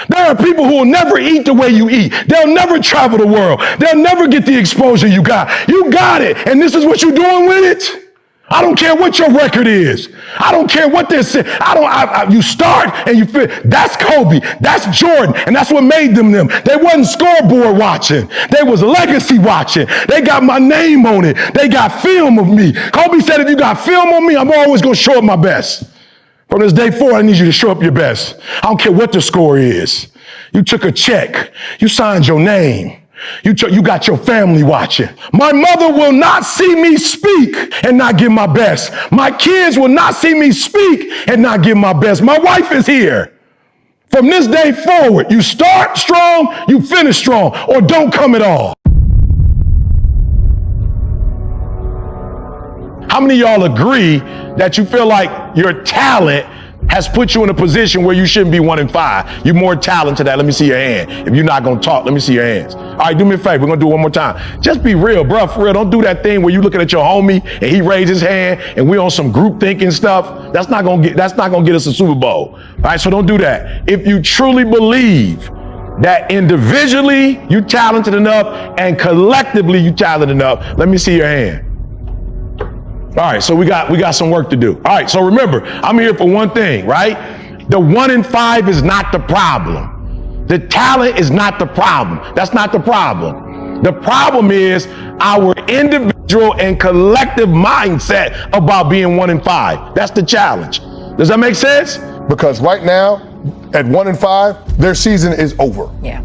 There are people who will never eat the way you eat. They'll never travel the world. They'll never get the exposure you got. You got it. And this is what you're doing with it. I don't care what your record is. I don't care what they're saying. You start and you feel, that's Kobe, that's Jordan, and that's what made them. They wasn't scoreboard watching. They was legacy watching. They got my name on it. They got film of me. Kobe said, if you got film on me, I'm always going to show up my best. From this day forward, I need you to show up your best. I don't care what the score is. You took a check. You signed your name. You got your family watching. My mother will not see me speak and not give my best. My kids will not see me speak and not give my best. My wife is here. From this day forward, you start strong, you finish strong, or don't come at all. How many of y'all agree that you feel like your talent has put you in a position where you shouldn't be 1 in 5? You're more talented than that. Let me see your hand. If you're not going to talk, let me see your hands. All right, do me a favor. We're going to do it one more time. Just be real, bro. For real. Don't do that thing where you looking at your homie and he raised his hand and we on some group thinking stuff. That's not going to get us a Super Bowl. All right, so don't do that. If you truly believe that individually you talented enough and collectively you talented enough, let me see your hand. All right, so we got some work to do. All right, so remember, I'm here for one thing, right? The 1 in 5 is not the problem. The talent is not the problem. That's not the problem. The problem is our individual and collective mindset about being 1 in 5. That's the challenge. Does that make sense? Because right now, at 1 in 5, their season is over. Yeah.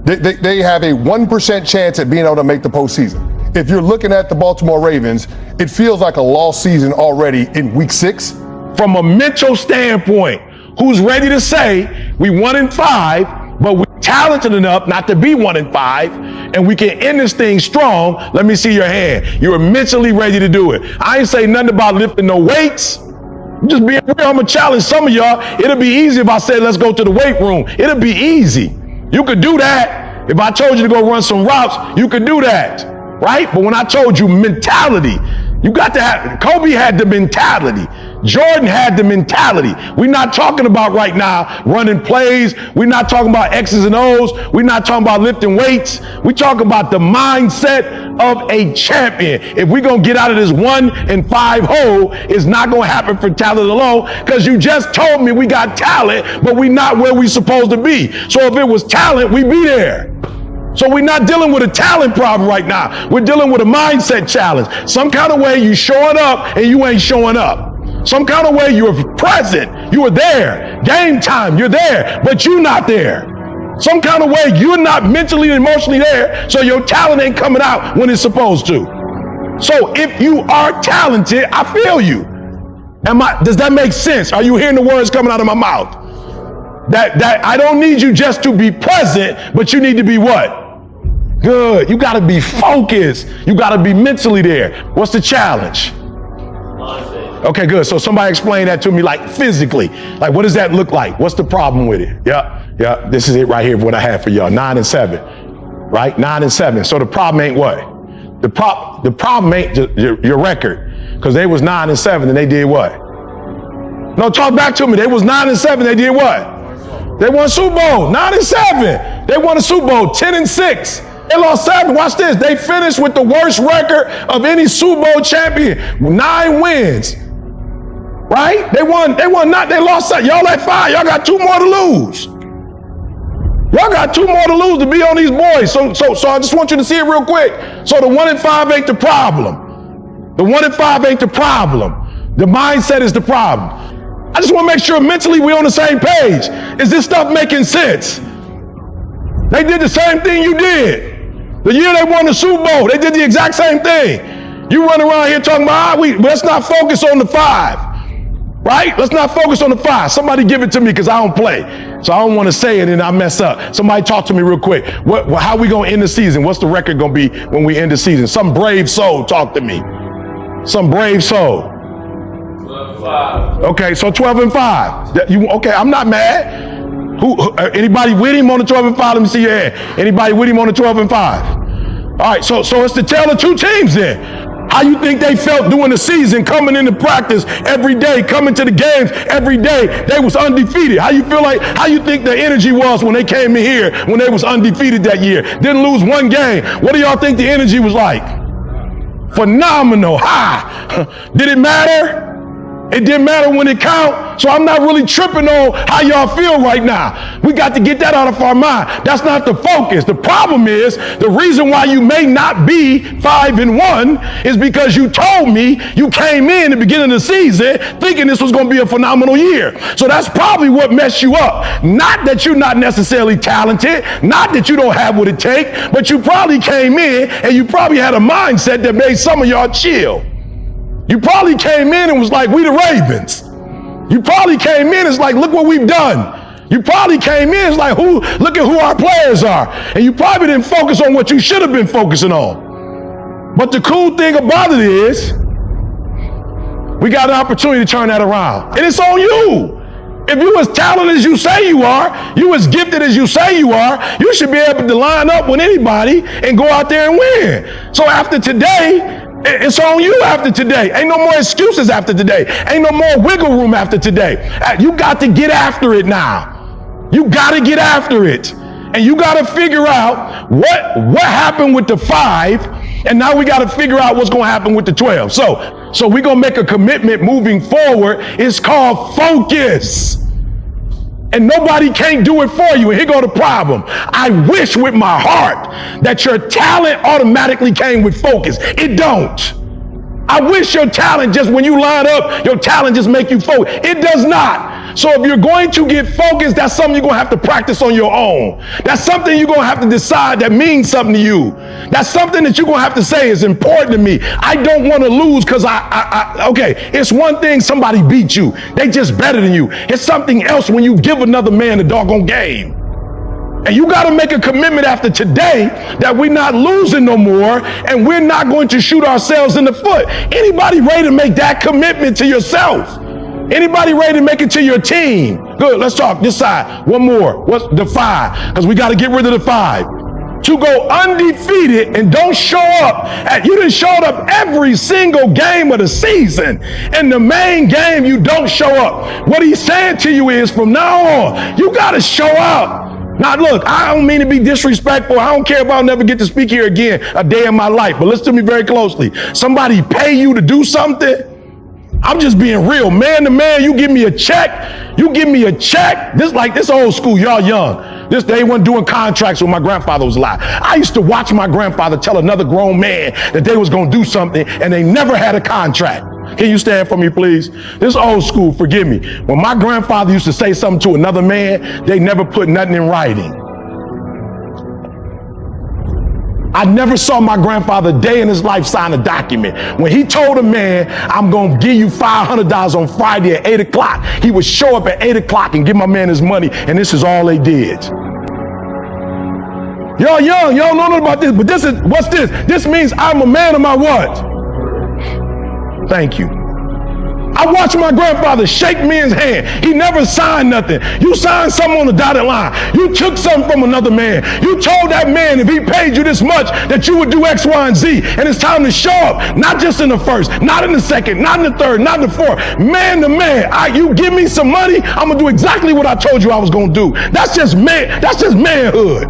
They have a 1% chance at being able to make the postseason. If you're looking at the Baltimore Ravens, it feels like a lost season already in week 6. From a mental standpoint, who's ready to say we 1 in 5, but we're talented enough not to be 1 in 5, and we can end this thing strong? Let me see your hand. You're mentally ready to do it. I ain't saying nothing about lifting no weights. I'm just being real. I'm gonna challenge some of y'all. It'll be easy if I said let's go to the weight room. It'll be easy. You could do that. If I told you to go run some routes, you could do that. Right? But when I told you mentality, you got to have, Kobe had the mentality. Jordan had the mentality. We're not talking about right now running plays. We're not talking about X's and O's. We're not talking about lifting weights. We're talking about the mindset of a champion. If we're going to get out of this 1 in 5 hole, it's not going to happen for talent alone, because you just told me we got talent, but we're not where we're supposed to be. So if it was talent, we'd be there. So we're not dealing with a talent problem right now. We're dealing with a mindset challenge. Some kind of way you showing up and you ain't showing up. Some kind of way you're present. You were there. Game time, you're there, but you're not there. Some kind of way you're not mentally and emotionally there, so your talent ain't coming out when it's supposed to. So if you are talented, I feel you. Does that make sense? Are you hearing the words coming out of my mouth? That I don't need you just to be present, but you need to be what? Good. You got to be focused. You got to be mentally there. What's the challenge? Okay, good. So somebody explain that to me, like physically. Like, what does that look like? What's the problem with it? Yeah. This is it right here, what I have for y'all. 9 and 7, right? 9 and 7. So the problem ain't what? The problem ain't your record, because they was 9 and 7 and they did what? No, talk back to me. They was 9 and 7. They did what? They won Super Bowl. 9 and 7. They won a Super Bowl. 10 and 6. They lost 7. Watch this. They finished with the worst record of any Super Bowl champion. 9 wins. Right? They won not. They lost 7. Y'all at 5. Y'all got 2 more to lose. Y'all got 2 more to lose to be on these boys. So I just want you to see it real quick. So the 1 in 5 ain't the problem. The 1 in 5 ain't the problem. The mindset is the problem. I just want to make sure mentally we're on the same page. Is this stuff making sense? They did the same thing you did. The year they won the Super Bowl, they did the exact same thing. You run around here talking about, let's not focus on the 5. Right? Let's not focus on the 5. Somebody give it to me, because I don't play. So I don't want to say it and I mess up. Somebody talk to me real quick. How we going to end the season? What's the record going to be when we end the season? Some brave soul talk to me. Some brave soul. 12-5. Okay, so 12 and 5. Okay, I'm not mad. Anybody with him on the 12 and 5? Let me see your hand. Anybody with him on the 12 and 5? All right, so it's the tale of 2 teams then. How you think they felt during the season, coming into practice every day, coming to the games every day? They was undefeated. How you think the energy was when they came in here when they was undefeated that year? Didn't lose one game. What do y'all think the energy was like? Phenomenal. High. Did it matter? It didn't matter when it count. So I'm not really tripping on how y'all feel right now. We got to get that out of our mind. That's not the focus. The problem is the reason why you may not be 5-1 is because you told me you came in the beginning of the season thinking this was going to be a phenomenal year. So that's probably what messed you up. Not that you're not necessarily talented, not that you don't have what it takes, but you probably came in and you probably had a mindset that made some of y'all chill. You probably came in and was like, we the Ravens. You probably came in and it's like, look what we've done. You probably came in and it's like, look at who our players are. And you probably didn't focus on what you should have been focusing on. But the cool thing about it is, we got an opportunity to turn that around. And it's on you. If you as talented as you say you are, you as gifted as you say you are, you should be able to line up with anybody and go out there and win. So after today, it's on you after today. Ain't no more excuses after today. Ain't no more wiggle room after today. You got to get after it now. You got to get after it. And you got to figure out what happened with the 5, and now we got to figure out what's going to happen with the 12. So we're going to make a commitment moving forward. It's called focus. And nobody can't do it for you. And here go the problem. I wish with my heart that your talent automatically came with focus. It don't. I wish your talent just, when you line up, your talent just make you focus. It does not. So if you're going to get focused, that's something you're going to have to practice on your own. That's something you're going to have to decide that means something to you. That's something that you're going to have to say is important to me. I don't want to lose because okay, it's one thing somebody beat you. They just better than you. It's something else when you give another man the doggone game. And you got to make a commitment after today that we're not losing no more and we're not going to shoot ourselves in the foot. Anybody ready to make that commitment to yourself? Anybody ready to make it to your team? Good, let's talk this side. One more. What's the 5? Because we got to get rid of the 5. To go undefeated and don't show up. You done showed up every single game of the season. And the main game, you don't show up. What he's saying to you is from now on, you got to show up. Now, look, I don't mean to be disrespectful. I don't care if I'll never get to speak here again a day in my life. But listen to me very closely. Somebody pay you to do something? I'm just being real. Man to man, you give me a check. You give me a check. This old school, y'all young. They weren't doing contracts when my grandfather was alive. I used to watch my grandfather tell another grown man that they was going to do something and they never had a contract. Can you stand for me, please? This old school, forgive me. When my grandfather used to say something to another man, they never put nothing in writing. I never saw my grandfather a day in his life sign a document. When he told a man, I'm going to give you $500 on Friday at 8 o'clock, he would show up at 8 o'clock and give my man his money, and this is all they did. Y'all young, y'all don't know nothing about this, but what's this? This means I'm a man of my what? Thank you. I watched my grandfather shake men's hand. He never signed nothing. You signed something on the dotted line. You took something from another man. You told that man if he paid you this much that you would do X, Y, and Z. And it's time to show up. Not just in the first, not in the second, not in the third, not in the fourth. Man to man, you give me some money, I'm going to do exactly what I told you I was going to do. That's just manhood.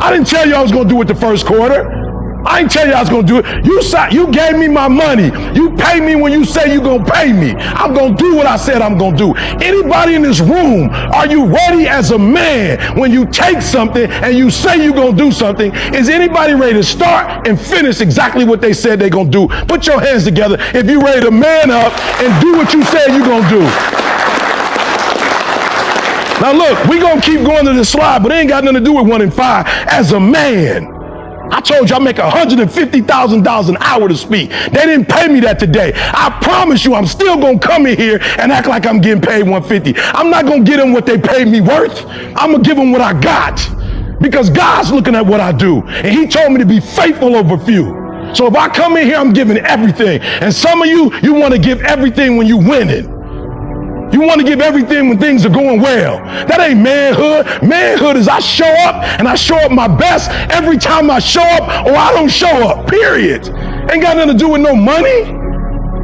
I didn't tell you I was going to do it the first quarter. I ain't tell you I was going to do it. You gave me my money. You pay me when you say you're going to pay me. I'm going to do what I said I'm going to do. Anybody in this room, are you ready as a man when you take something and you say you're going to do something? Is anybody ready to start and finish exactly what they said they're going to do? Put your hands together if you're ready to man up and do what you said you're going to do. Now look, we're going to keep going to this slide, but it ain't got nothing to do with 1 in 5. As a man, I told you I make $150,000 an hour to speak. They didn't pay me that today. I promise you I'm still going to come in here and act like I'm getting paid $150. I'm not going to give them what they paid me worth. I'm going to give them what I got because God's looking at what I do. And he told me to be faithful over few. So if I come in here, I'm giving everything. And some of you want to give everything when you winning. You want to give everything when things are going well. That ain't manhood. Manhood is I show up and I show up my best every time I show up or I don't show up, period. Ain't got nothing to do with no money.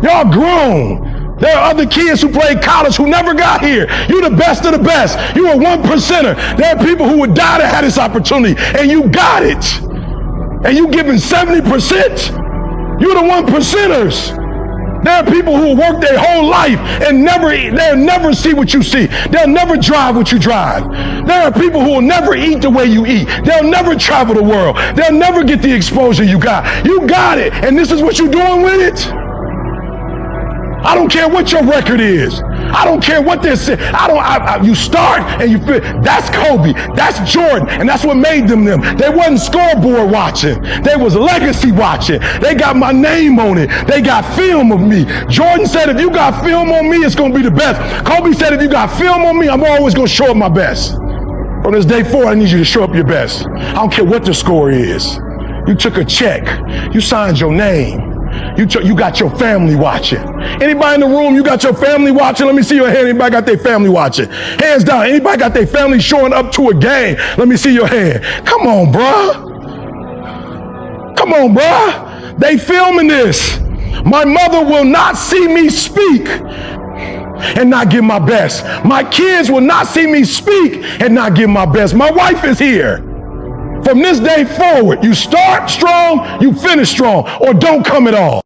Y'all grown. There are other kids who played college who never got here. You the best of the best. You a 1%er. There are people who would die to have this opportunity, and you got it. And you giving 70%? You're the 1%ers. There are people who work their whole life and they'll never see what you see. They'll never drive what you drive. There are people who will never eat the way you eat. They'll never travel the world. They'll never get the exposure you got. You got it, and this is what you're doing with it? I don't care what your record is. I don't care what they're saying. You start and you feel, that's Kobe, that's Jordan, and that's what made them them. They wasn't scoreboard watching. They was legacy watching. They got my name on it. They got film of me. Jordan said, if you got film on me, it's going to be the best. Kobe said, if you got film on me, I'm always going to show up my best. On this day 4, I need you to show up your best. I don't care what the score is. You took a check. You signed your name. You got your family watching. Anybody in the room, you got your family watching? Let me see your hand. Anybody got their family watching? Hands down. Anybody got their family showing up to a game? Let me see your hand. Come on, bruh. Come on, bruh. They filming this. My mother will not see me speak and not give my best. My kids will not see me speak and not give my best. My wife is here. From this day forward, you start strong, you finish strong, or don't come at all.